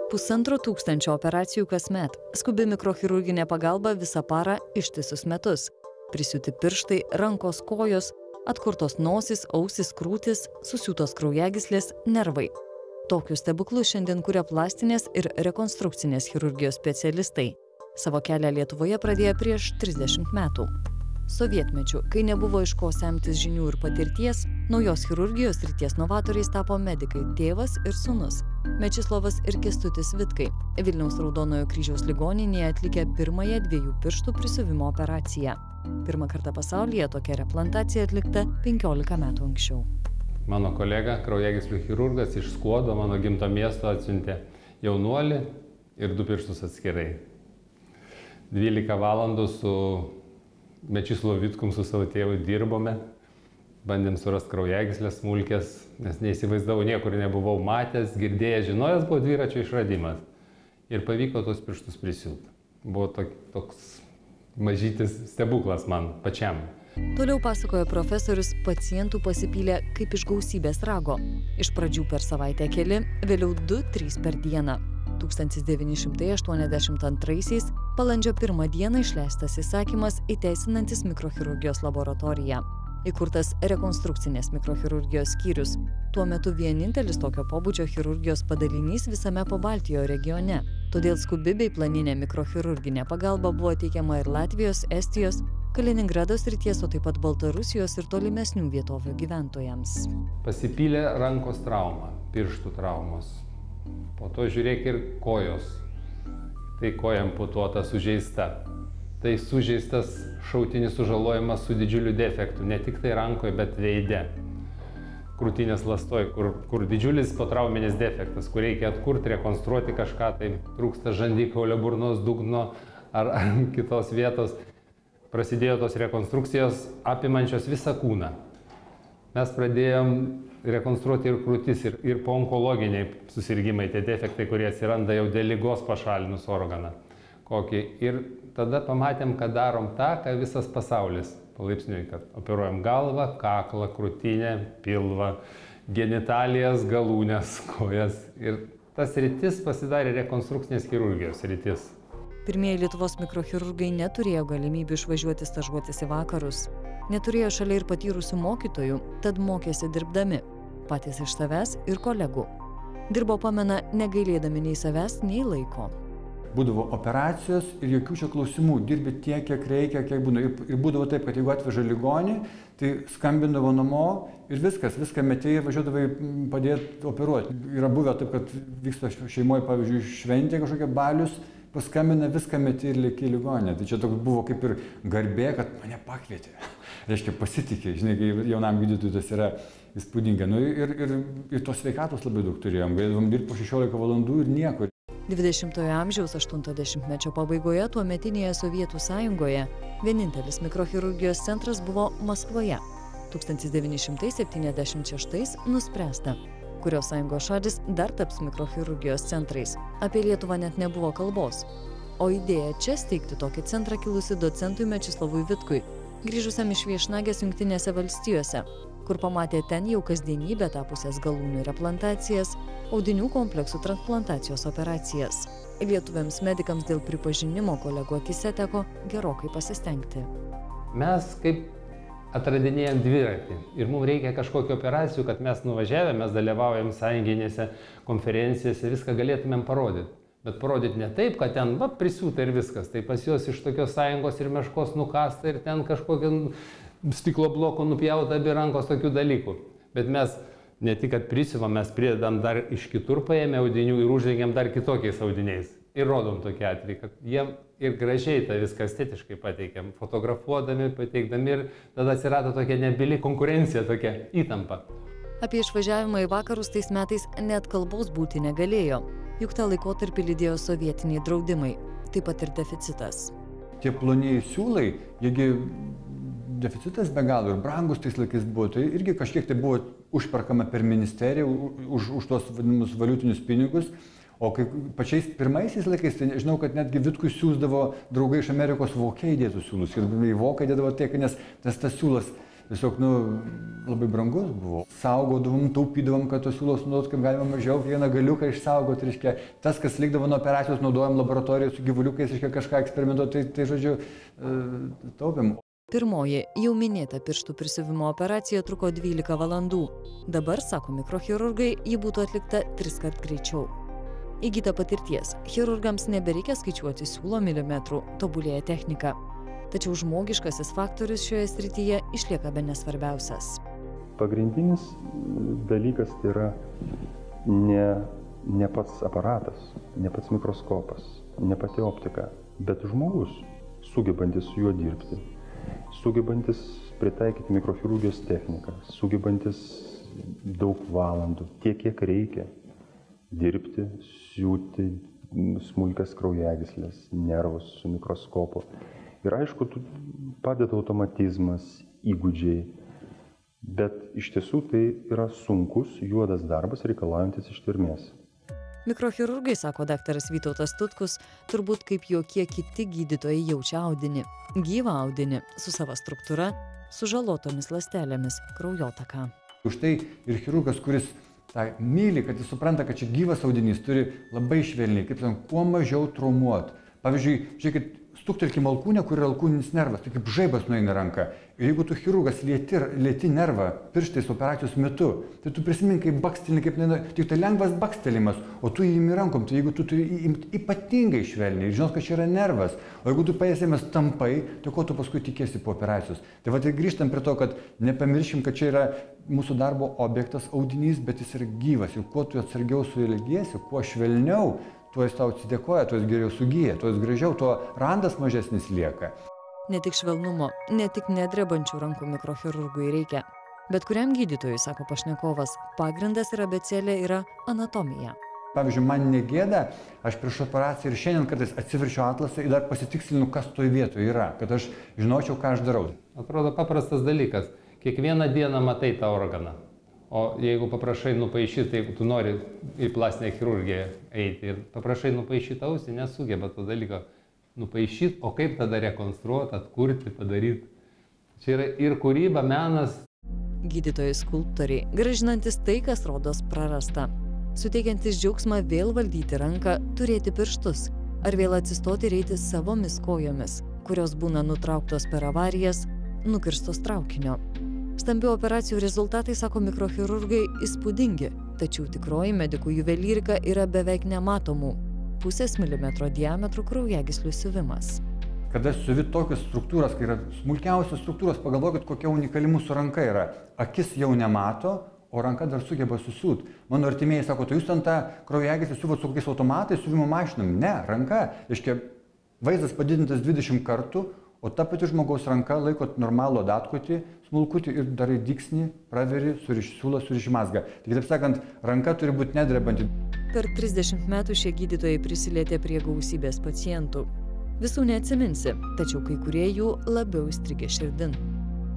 1,5 operacijų kasmet. Skubi mikrochirurginė pagalba visą parą ištisus metus. Prisiūti pirštai, rankos, kojos, atkurtos nosis, ausis, krūtis, susiūtos kraujagyslės, nervai. Tokius stebuklus šiandien kuria plastinės ir rekonstrukcinės chirurgijos specialistai. Savo kelią Lietuvoje pradėjo prieš 30 metų. Sovietmečiu, kai nebuvo iš ko semtis žinių ir patirties, naujos chirurgijos srities novatoriais tapo medikai tėvas ir sūnus Mečislovas ir Kęstutis Vitkai. Vilniaus Raudonojo kryžiaus ligoninėje atlikę pirmąją 2 pirštų prisiuvimo operaciją. Pirmą kartą pasaulyje tokia replantacija atlikta 15 metų anksčiau. Mano kolega, kraujagyslių chirurgas iš Skuodo, mano gimto miesto, atsiuntė jaunuolį ir 2 pirštus atskirai. 12 valandų su Mečislovu Vitkum, su savo tėvu dirbome, bandėm surasti kraujagyslės smulkės, nes neįsivaizdavau, niekur nebuvau matęs, girdėjęs, žinojęs, buvo dviračio išradimas. Ir pavyko tuos pirštus prisiūti. Buvo toks mažytis stebuklas man pačiam. Toliau pasakojo profesorius, pacientų pasipylė kaip iš gausybės rago. Iš pradžių per savaitę keli, vėliau 2-3 per dieną. 1982-aisiais balandžio 1 dieną išleistas įsakymas įteisinantis mikrochirurgijos laboratoriją. Įkurtas rekonstrukcinės mikrochirurgijos skyrius. Tuo metu vienintelis tokio pobūdžio chirurgijos padalinys visame Pabaltijo regione. Todėl skubi bei planinė mikrochirurginė pagalba buvo teikiama ir Latvijos, Estijos, Kaliningrado srities, o taip pat Baltarusijos ir tolimesnių vietovių gyventojams. Pasipylė rankos trauma, pirštų traumos. Po to žiūrėk ir kojos. Tai koja amputuota, sužeista. Tai sužeistas šautinis sužalojimas su didžiuliu defektu, ne tik tai rankoje, bet veide. Krūtinės ląstoj, kur didžiulis potrauminis defektas, kur reikia atkurti, rekonstruoti kažką, tai trūksta žandikaulio, burnos dugno ar kitos vietos. Prasidėjo tos rekonstrukcijos apimančios visą kūną. Mes pradėjom rekonstruoti ir krūtis, ir po onkologiniai susirgymai, tie defektai, kurie atsiranda jau dėl ligos pašalinus organą. Ir tada pamatėm, kad darom tą, ką visas pasaulis palaipsniui, kad operuojam galvą, kaklą, krūtinę, pilvą, genitalijas, galūnes, kojas. Ir tas sritis pasidarė rekonstrukcinės chirurgijos sritis. Pirmieji Lietuvos mikrochirurgai neturėjo galimybių išvažiuoti stažuotis į vakarus. Neturėjo šalia ir patyrusių mokytojų, tad mokėsi dirbdami, patys iš savęs ir kolegų. Dirbo, pamena, negailėdami nei savęs, nei laiko. Būdavo operacijos ir jokių čia klausimų, dirbi tiek, kiek reikia, kiek būna. Ir būdavo taip, kad jeigu atveža ligonį, tai skambindavo namo ir viską metėjai, važiuodavai padėti operuoti. Yra buvę taip, kad vyksta šeimoje, pavyzdžiui, šventė kažkokia balius, paskambina, viską meti ir lieki į ligoninę. Tai čia toks buvo kaip ir garbė, kad mane pakvietė. Reiškia, pasitikė, žinai, kai jaunam gydytojui tas yra įspūdinga. Nu, ir tos sveikatos labai daug turėjom. Galėdavom dirbti po 16 valandų ir nieko. 20-ojo amžiaus 80-mečio pabaigoje tuometinėje Sovietų sąjungoje vienintelis mikrochirurgijos centras buvo Maskvoje. 1976 nuspręsta, kurios sąjungos šalys dar taps mikrochirurgijos centrais. Apie Lietuvą net nebuvo kalbos. O idėja čia steigti tokį centrą kilusi docentui Mečislovui Vitkui, grįžusiam iš Viešnagės Jungtinėse valstijose, kur pamatė ten jau kasdienybę tapusias galūnių replantacijas, audinių kompleksų transplantacijos operacijas. Lietuviams medikams dėl pripažinimo kolegų akise teko gerokai pasistengti. Mes kaip atradinėjom dviratį ir mums reikia kažkokių operacijų, kad mes nuvažiavę, mes dalyvaujam sąjunginėse konferencijose, viską galėtumėm parodyti. Bet parodyti ne taip, kad ten prisiūta ir viskas. Tai pas juos iš tokios sąjungos ir meškos nukasta ir ten kažkokio stiklo bloko nupjauta abi rankos, tokių dalykų. Bet mes ne tik, kad prisiuvam, mes pridedam dar iš kitur paėmę audinių ir uždengiam dar kitokiais audiniais. Ir rodom tokį atvejį, kad jiem ir gražiai tą viską estetiškai pateikiam, fotografuodami, pateikdami ir tada atsirado tokia nebyli konkurencija, tokia įtampa. Apie išvažiavimą į vakarus tais metais net kalbos būti negalėjo, juk tą laikotarpį lydėjo sovietiniai draudimai, taip pat ir deficitas. Tie plonieji siūlai, jiegi deficitas be galo ir brangus tais laikais buvo, tai irgi kažkiek tai buvo užperkama per ministeriją už tuos vadinamus valiutinius pinigus. O kai pačiais pirmaisiais laikais, tai žinau, kad netgi Vitkui siūsdavo draugai iš Amerikos vokai dėtų siūlus. Ir į voką dėdavo tiek, nes tas siūlas tiesiog, labai brangus buvo. Saugodavom, taupydavom, kad tos siūlos naudot kaip galima mažiau, vieną galiuką išsaugoti, reiškia, tas, kas likdavo nuo operacijos, naudojom laboratorijoje su gyvuliukais, reiškia, kažką eksperimentuoti, tai žodžiu, taupėm. Pirmoji, jau minėta pirštų prisiuvimo operacija truko 12 valandų. Dabar, sako mikrochirurgai, ji būtų atlikta 3 kart greičiau. Įgyta patirties, chirurgams nebereikia skaičiuoti siūlo milimetrų, tobulėja technika. Tačiau žmogiškasis faktorius šioje srityje išlieka bene svarbiausias. Pagrindinis dalykas tai yra ne pats aparatas, ne pats mikroskopas, ne pati optika, bet žmogus, sugebantis su juo dirbti, sugebantis pritaikyti mikrochirurgijos techniką, sugebantis daug valandų, tiek kiek reikia dirbti, siūti smulkias kraujagyslės, nervus su mikroskopu. Ir aišku, padeda automatizmas, įgūdžiai, bet iš tiesų tai yra sunkus, juodas darbas reikalaujantis ištvermės. Mikrochirurgai, sako daktaras Vytautas Tutkus, turbūt kaip jokie kiti gydytojai jaučia audinį. Gyvą audinį, su sava struktūra, sužalotomis ląstelėmis, kraujotaka. Už tai ir chirurgas, kuris tą myli, kad jis supranta, kad čia gyvas audinys, turi labai švelniai, kaip sakant, kuo mažiau traumuot. Pavyzdžiui, žiūrėkit, stuktelkim alkūnę, kur yra alkūninis nervas, tai kaip žaibas nueina ranka. Ir jeigu tu chirurgas lieti nervą pirštais operacijos metu, tai tu prisimink, kaip bakstelini, kaip tik tai lengvas bakstelimas, o tu įimi rankom, tai jeigu tu turi įimti ypatingai švelniai, žinos, kad čia yra nervas, o jeigu tu paėsėmės tampai, tai ko tu paskui tikėsi po operacijos. Tai va, tai grįžtam prie to, kad nepamiršim, kad čia yra mūsų darbo objektas audinys, bet jis yra gyvas. Ir kuo tu atsargiau su juo elgiesi, kuo švelniau, tuo jis tau atsidėkoja, tuo jis geriau sugyja, tuo jis gražiau, tuo randas mažesnis lieka. Ne tik švelnumo, ne tik nedrebančių rankų mikrochirurgui reikia. Bet kuriam gydytojui, sako pašnekovas, pagrindas ir abėcėlė yra anatomija. Pavyzdžiui, man negėda, aš prieš operaciją ir šiandien kartais atsiverčiu atlasą ir dar pasitikslinu, kas toj vietoje yra, kad aš žinočiau, ką aš darau. Atrodo paprastas dalykas. Kiekvieną dieną matai tą organą. O jeigu paprašai nupaišyti, tai tu nori į plastinę chirurgiją eiti ir paprašai nupaišyti ausį, nesugeba to dalyko nupaišyti, o kaip tada rekonstruoti, atkurti, padaryti. Čia yra ir kūryba, menas. Gydytojai skulptoriai, grąžinantis tai, kas rodos prarasta. Suteikiantis džiaugsmą vėl valdyti ranką, turėti pirštus, ar vėl atsistoti ir eiti savomis kojomis, kurios būna nutrauktos per avarijas, nukirstos traukinio. Stambių operacijų rezultatai, sako mikrochirurgai, įspūdingi, tačiau tikroji medikų juvelyrika yra beveik nematomų. 0,5 milimetro diametrų kraujagyslių siuvimas. Kada siuvi tokios struktūros, kai yra smulkiausios struktūros, pagalvokit, kokia unikali mūsų ranka yra. Akis jau nemato, o ranka dar sugeba susiūt. Mano artimieji sako, tai jūs ten tą kraujagyslį siuvot su kokiais automatais, siuvimo mašinom. Ne, ranka. Reiškia, vaizdas padidintas 20 kartų, o ta pati žmogaus ranka laikot normalų datkutį, smulkutį ir darai dygsnį, praveri, siūlą, suriši mazgą. Tai kitaip sakant, ranka turi būti nedrebanti. Per 30 metų šie gydytojai prisilietė prie gausybės pacientų. Visų neatsiminsi, tačiau kai kurie jų labiau įstrigė širdin.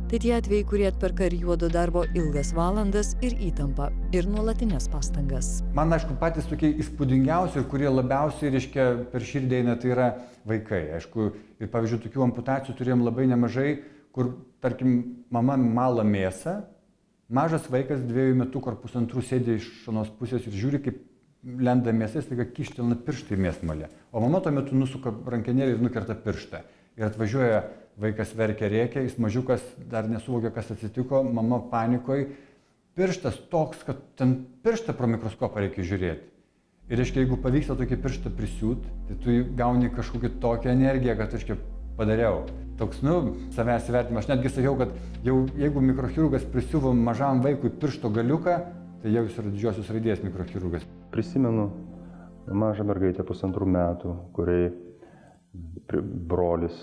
Tai tie atvejai, kurie atperka ir juodo darbo ilgas valandas ir įtampą, ir nuolatinės pastangas. Man, aišku, patys tokie įspūdingiausi ir kurie labiausiai, reiškia, per širdį eina, tai yra vaikai. Aišku, ir pavyzdžiui, tokių amputacijų turėjom labai nemažai, kur, tarkim, mama mala mėsą, mažas vaikas 2 metukų ar 1,5 sėdė iš anos pusės ir žiūri, kaip lenda mėsa, jis tik kištelina pirštą į mėsmalę. O mama tuo metu nusuka rankenėlį ir nukerta pirštą. Ir atvažiuoja vaikas verkia, rėkia, jis mažiukas dar nesuvokia, kas atsitiko, mama panikoj. Pirštas toks, kad ten pirštą pro mikroskopą reikia žiūrėti. Ir, reiškia, jeigu pavyksta tokį pirštą prisiūt, tai tu gauni kažkokią tokią energiją, kad, reiškia, padariau. Toks, savęs įvertinimas. Aš netgi sakiau, kad jau jeigu mikrochirurgas prisiuvo mažam vaikui piršto galiuką, tai jau jis yra didžiosios raidės mikrochirurgas. Prisimenu mažą mergaitę 1,5 metų, kuriai brolis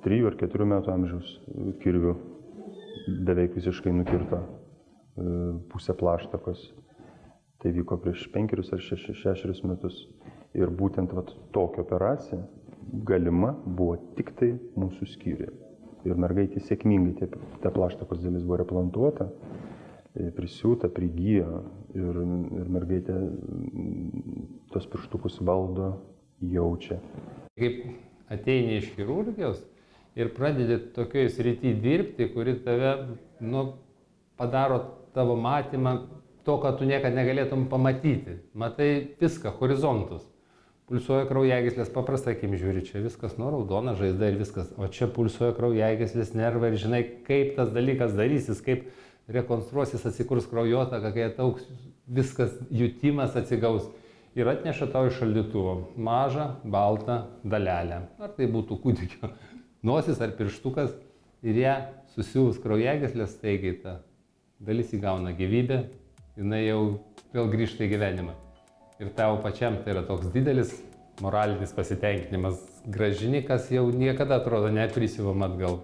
3 ar 4 metų amžiaus kirvių beveik visiškai nukirto pusę plaštakos. Tai vyko prieš 5 ar 6 metus. Ir būtent tokia operacija galima buvo tik tai mūsų skyriuje. Ir mergaitė sėkmingai ta plaštakos dalis buvo replantuota, prisiūta, prigijo ir mergaitė tos pirštukus valdo, jaučia. Kaip ateini iš chirurgijos ir pradedi tokioje srityje dirbti, kuri tave, padaro tavo matymą to, ką tu niekada negalėtum pamatyti. Matai viską, horizontus. Pulsuoja kraujagyslės, paprastai akim žiūri, čia viskas raudona žaizda ir viskas, o čia pulsuoja kraujagyslės, nervai ir žinai, kaip tas dalykas darysis, kaip rekonstruosis, atsikurs kraujotaka, kai atauks viskas, jutimas atsigaus ir atneša tau iš šaldytuvo mažą, baltą dalelę. Ar tai būtų kūdikio nosis ar pirštukas ir ją susiūvus kraujagyslės, staigiai ta dalis įgauna gyvybę, jinai jau vėl grįžta į gyvenimą. Ir tavo pačiam tai yra toks didelis moralinis pasitenkinimas, gražini, kas jau niekada atrodo neprisiuvam atgal.